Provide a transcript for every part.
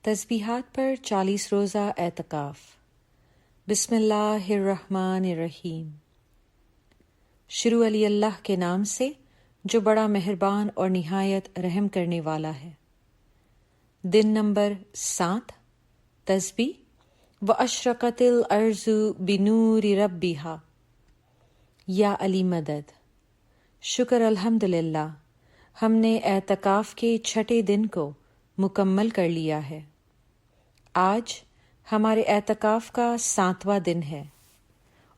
تسبیحات پر 40 روزہ اعتکاف۔ بسم اللہ الرحمن الرحیم۔ شروع علی اللہ کے نام سے جو بڑا مہربان اور نہایت رحم کرنے والا ہے۔ دن نمبر 7۔ تسبیح وَأَشْرَقَتِ الْأَرْضُ بِنُورِ رَبِّهَا۔ یا علی مدد۔ شکر الحمدللہ، ہم نے اعتکاف کے چھٹے دن کو مکمل کر لیا ہے۔ آج ہمارے اعتکاف کا 7واں دن ہے،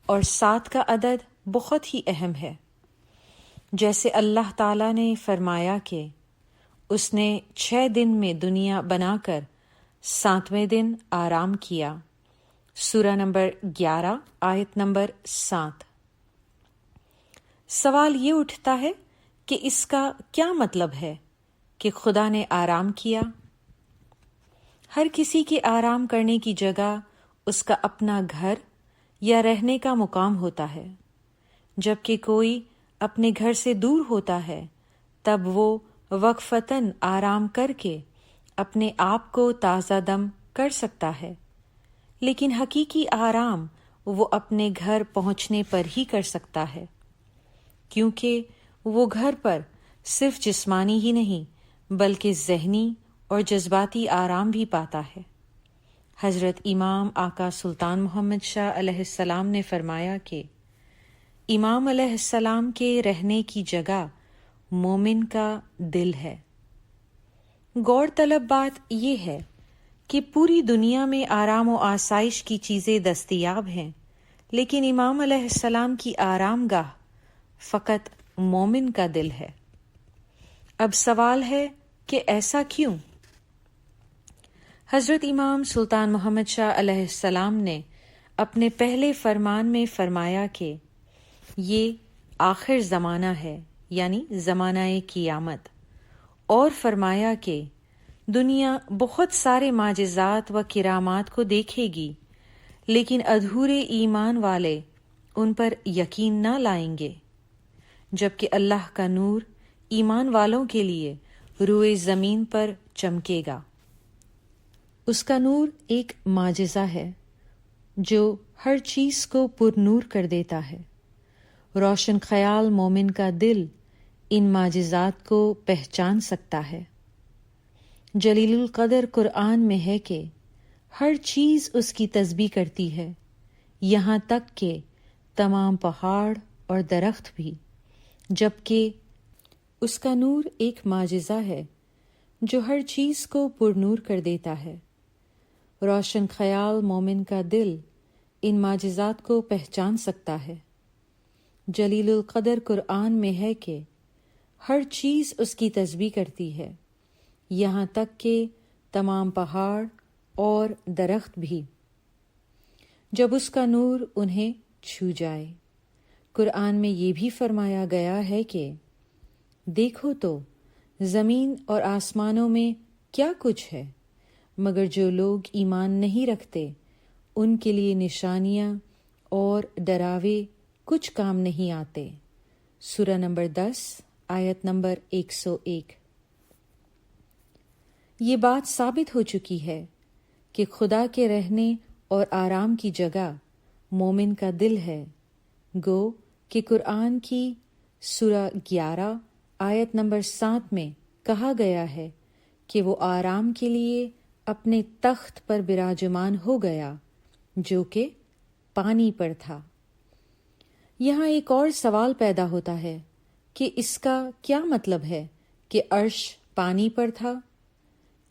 اور 7 کا عدد بہت ہی اہم ہے۔ جیسے اللہ تعالیٰ نے فرمایا کہ اس نے 6 دن میں دنیا بنا کر 7ویں دن آرام کیا، سورہ نمبر 11 آیت نمبر 7۔ سوال یہ اٹھتا ہے کہ اس کا کیا مطلب ہے کہ خدا نے آرام کیا؟ ہر کسی کے آرام کرنے کی جگہ اس کا اپنا گھر یا رہنے کا مقام ہوتا ہے۔ جب کہ کوئی اپنے گھر سے دور ہوتا ہے تب وہ وقفتاً آرام کر کے اپنے آپ کو تازہ دم کر سکتا ہے، لیکن حقیقی آرام وہ اپنے گھر پہنچنے پر ہی کر سکتا ہے، کیونکہ وہ گھر پر صرف جسمانی ہی نہیں بلکہ ذہنی اور جذباتی آرام بھی پاتا ہے۔ حضرت امام آقا سلطان محمد شاہ علیہ السلام نے فرمایا کہ امام علیہ السلام کے رہنے کی جگہ مومن کا دل ہے۔ غور طلب بات یہ ہے کہ پوری دنیا میں آرام و آسائش کی چیزیں دستیاب ہیں، لیکن امام علیہ السلام کی آرام گاہ فقط مومن کا دل ہے۔ اب سوال ہے کہ ایسا کیوں؟ حضرت امام سلطان محمد شاہ علیہ السلام نے اپنے پہلے فرمان میں فرمایا کہ یہ آخر زمانہ ہے، یعنی زمانہ قیامت، اور فرمایا کہ دنیا بہت سارے معجزات و کرامات کو دیکھے گی، لیکن ادھورے ایمان والے ان پر یقین نہ لائیں گے، جبکہ اللہ کا نور ایمان والوں کے لیے روئے زمین پر چمکے گا۔ اس کا نور ایک معجزہ ہے جو ہر چیز کو پر نور کر دیتا ہے۔ روشن خیال مومن کا دل ان معجزات کو پہچان سکتا ہے۔ جلیل القدر قرآن میں ہے کہ ہر چیز اس کی تسبیح کرتی ہے، یہاں تک کہ تمام پہاڑ اور درخت بھی، جبکہ اس کا نور ایک معجزہ ہے جو ہر چیز کو پر نور کر دیتا ہے۔ روشن خیال مومن کا دل ان معجزات کو پہچان سکتا ہے۔ جلیل القدر قرآن میں ہے کہ ہر چیز اس کی تسبیح کرتی ہے، یہاں تک کہ تمام پہاڑ اور درخت بھی، جب اس کا نور انہیں چھو جائے۔ قرآن میں یہ بھی فرمایا گیا ہے کہ دیکھو تو زمین اور آسمانوں میں کیا کچھ ہے، مگر جو لوگ ایمان نہیں رکھتے ان کے لیے نشانیاں اور ڈراوے کچھ کام نہیں آتے، سورہ نمبر 10 آیت نمبر 101۔ یہ بات ثابت ہو چکی ہے کہ خدا کے رہنے اور آرام کی جگہ مومن کا دل ہے، گو کہ قرآن کی سورہ 11 آیت نمبر 7 میں کہا گیا ہے کہ وہ آرام کے لیے اپنے تخت پر براجمان ہو گیا جو کہ پانی پر تھا۔ یہاں ایک اور سوال پیدا ہوتا ہے کہ اس کا کیا مطلب ہے کہ عرش پانی پر تھا؟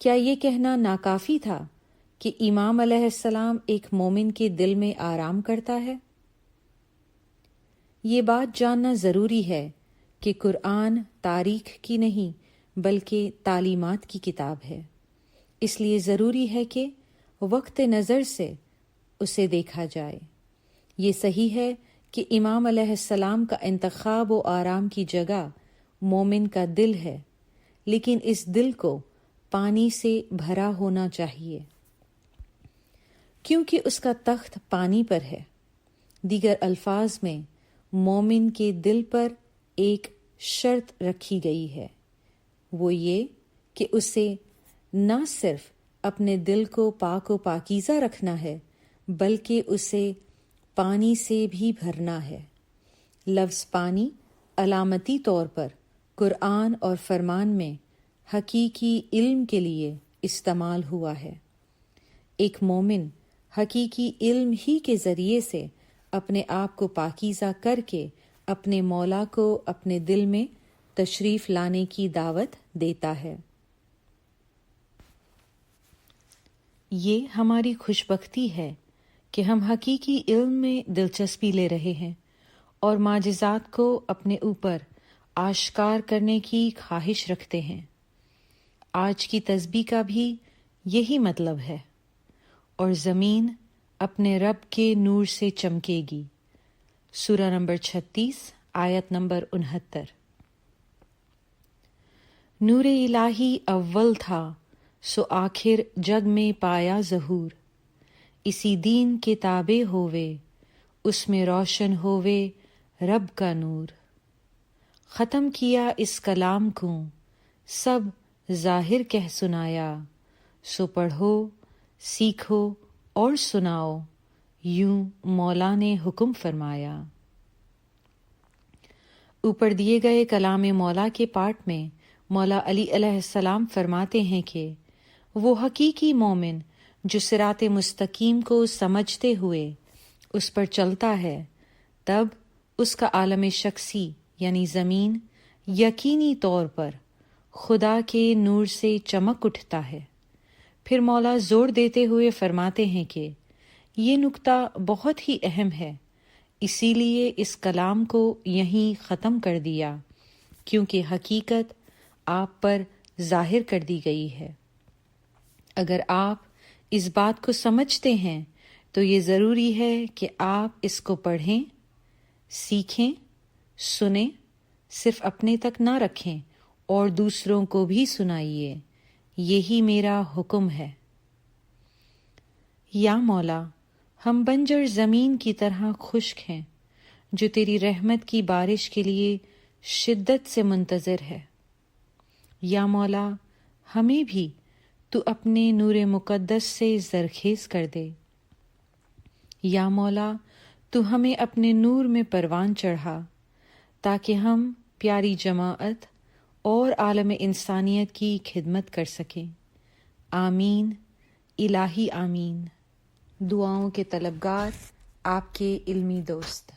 کیا یہ کہنا ناکافی تھا کہ امام علیہ السلام ایک مومن کے دل میں آرام کرتا ہے؟ یہ بات جاننا ضروری ہے کہ قرآن تاریخ کی نہیں بلکہ تعلیمات کی کتاب ہے، اس لیے ضروری ہے کہ وقت نظر سے اسے دیکھا جائے۔ یہ صحیح ہے کہ امام علیہ السلام کا انتخاب و آرام کی جگہ مومن کا دل ہے، لیکن اس دل کو پانی سے بھرا ہونا چاہیے، کیونکہ اس کا تخت پانی پر ہے۔ دیگر الفاظ میں مومن کے دل پر ایک شرط رکھی گئی ہے، وہ یہ کہ اسے نہ صرف اپنے دل کو پاک و پاکیزہ رکھنا ہے بلکہ اسے پانی سے بھی بھرنا ہے۔ لفظ پانی علامتی طور پر قرآن اور فرمان میں حقیقی علم کے لیے استعمال ہوا ہے۔ ایک مومن حقیقی علم ہی کے ذریعے سے اپنے آپ کو پاکیزہ کر کے اپنے مولا کو اپنے دل میں تشریف لانے کی دعوت دیتا ہے۔ یہ ہماری خوش بختی ہے کہ ہم حقیقی علم میں دلچسپی لے رہے ہیں اور معجزات کو اپنے اوپر آشکار کرنے کی خواہش رکھتے ہیں۔ آج کی تسبیح کا بھی یہی مطلب ہے۔ اور زمین اپنے رب کے نور سے چمکے گی۔ سورہ نمبر 36 آیت نمبر 69۔ نور الہی اول تھا سو آخر جگ میں پایا ظہور، اسی دین کے تابع ہووے اس میں روشن ہووے رب کا نور۔ ختم کیا اس کلام کو سب ظاہر کہہ سنایا، سو پڑھو سیکھو اور سناؤ یوں مولا نے حکم فرمایا۔ اوپر دیے گئے کلام مولا کے پارٹ میں مولا علی علیہ السلام فرماتے ہیں کہ وہ حقیقی مومن جو صراط مستقیم کو سمجھتے ہوئے اس پر چلتا ہے، تب اس کا عالم شخصی یعنی زمین یقینی طور پر خدا کے نور سے چمک اٹھتا ہے۔ پھر مولا زور دیتے ہوئے فرماتے ہیں کہ یہ نکتہ بہت ہی اہم ہے، اسی لیے اس کلام کو یہیں ختم کر دیا، کیونکہ حقیقت آپ پر ظاہر کر دی گئی ہے۔ اگر آپ اس بات کو سمجھتے ہیں تو یہ ضروری ہے کہ آپ اس کو پڑھیں، سیکھیں، سنیں، صرف اپنے تک نہ رکھیں اور دوسروں کو بھی سنائیے، یہی میرا حکم ہے۔ یا مولا، ہم بنجر زمین کی طرح خشک ہیں جو تیری رحمت کی بارش کے لیے شدت سے منتظر ہے۔ یا مولا، ہمیں بھی تو اپنے نور مقدس سے زرخیز کر دے۔ یا مولا، تو ہمیں اپنے نور میں پروان چڑھا تاکہ ہم پیاری جماعت اور عالم انسانیت کی خدمت کر سکیں۔ آمین الہی آمین۔ دعاؤں کے طلبگار آپ کے علمی دوست۔